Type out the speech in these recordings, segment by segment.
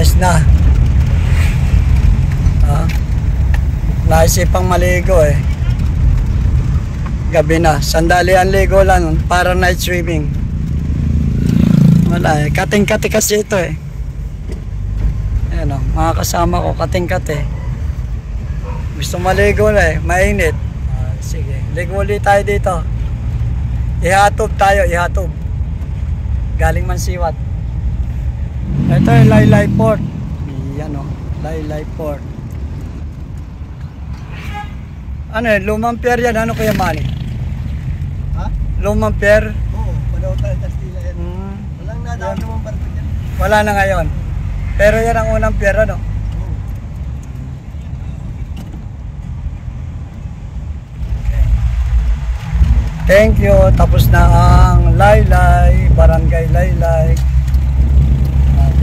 Ayos na. Naisipang maligo eh. Gabi na. Sandalian ligo lang para night swimming. Wala eh. Kating-kati kasi ito eh. Ayan o. Mga kasama ko kating-kati. Gusto maligo na eh. Mainit. Sige. Ligo ulit tayo dito. Ihatob tayo. Ihatob. Galing Mansiwat. Ito yung Laylay Port. Yan o. Laylay Port. Ano yun? Lumang pier yan. Ano kaya Manny? Ha? Lumang pier? Oo. Panahon tayo Kastila yan. Walang nadaan naman barko dyan. Wala na ngayon. Pero yan ang unang pier ano? Thank you. Tapos na ang Laylay, Barangay Laylay.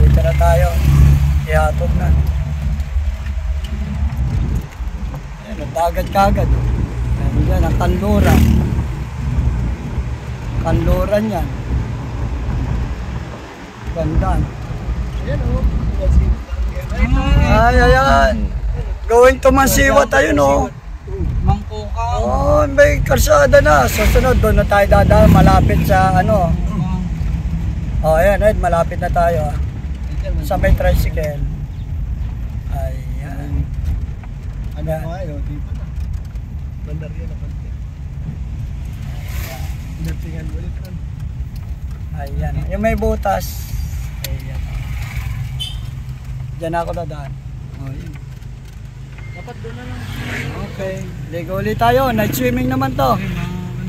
Dito na tayo. Ihatog na. Ayan, dagat kagad. Ayan yan, ang kanluran. Kanluran yan. Gandaan. Ayan o. Ay, ayan. Going to Mansiwat tayo no. Mangkukaw. Oh, may kalsada na. Susunod doon na tayo dadaan, malapit sa ano. Oh, ayan, ayan, malapit na tayo. Sa may tricycle. Ayan. Ano ba yun? Dito na. Bandar yan na pati. Datingan ulit ron. Ayan. Yung may butas. Ayan. Diyan ako dadaan. Oh, yun. Dapat doon na lang. Okay. Ligo ulit tayo. Night swimming naman to.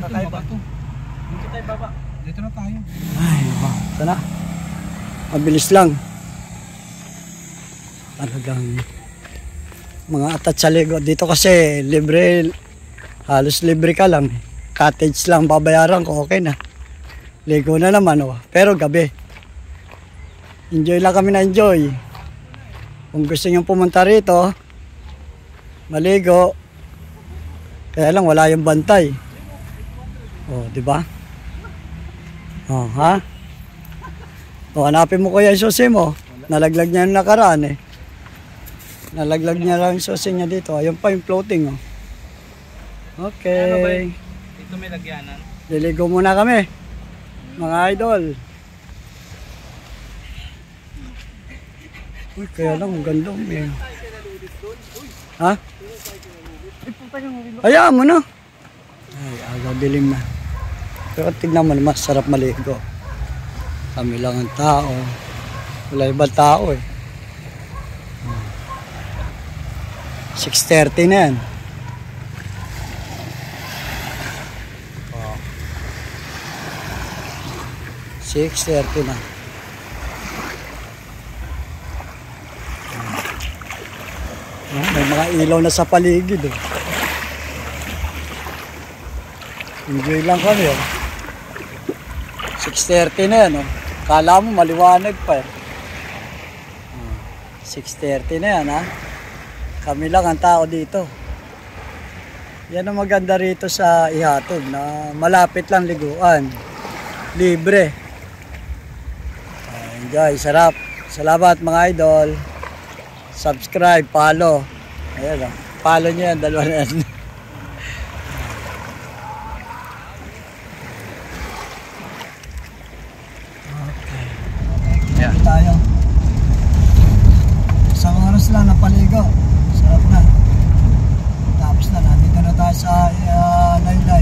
Kakaiba to. Dito tayo baba. Dito na tayo. Ay, ito na. Mabilis lang. Talagang mga atat sa ligo. Dito kasi libre, halos libre ka lang. Cottage lang babayaran ko, okay na. Ligo na naman oh. Pero gabi. Enjoy lang kami na enjoy. Kung gusto nyo pumunta rito, maligo. Kaya lang wala yung bantay. Oh, di ba? Oh, ha? Oh, hanapin mo kuya yung susi mo. Nalaglag niya yung nakaraan eh. Nalaglag niya lang yung susi niya dito. Ayun pa yung floating oh. Okay. Dito may lagyanan. Liligo muna kami. Mga idol. Uy, kaya lang ang ganda eh. Ha? Hayaan mo na. Ay, agaw dilim na. Pero tignan mo naman, sarap maligo. Kami lang ang tao. Wala ibang tao eh. 6:30 na yan. Oh. 6:30 na. May mga ilaw na sa paligid eh. Enjoy lang kami oh. 6:30 na yan oh. Kala mo maliwanag pa eh. 6:30 na yan ha. Kami lang ang tao dito. Yan ang maganda rito sa Ihatog na malapit lang liguan. Libre. Enjoy, sarap. Salamat mga idol. Subscribe, follow. Ayan o. Follow nyo yan, dalawa na yan. Okay. Ayan tayo. Isang oras lang napaligo. Sarap na. Tapos na, nandito na tayo sa Laylay.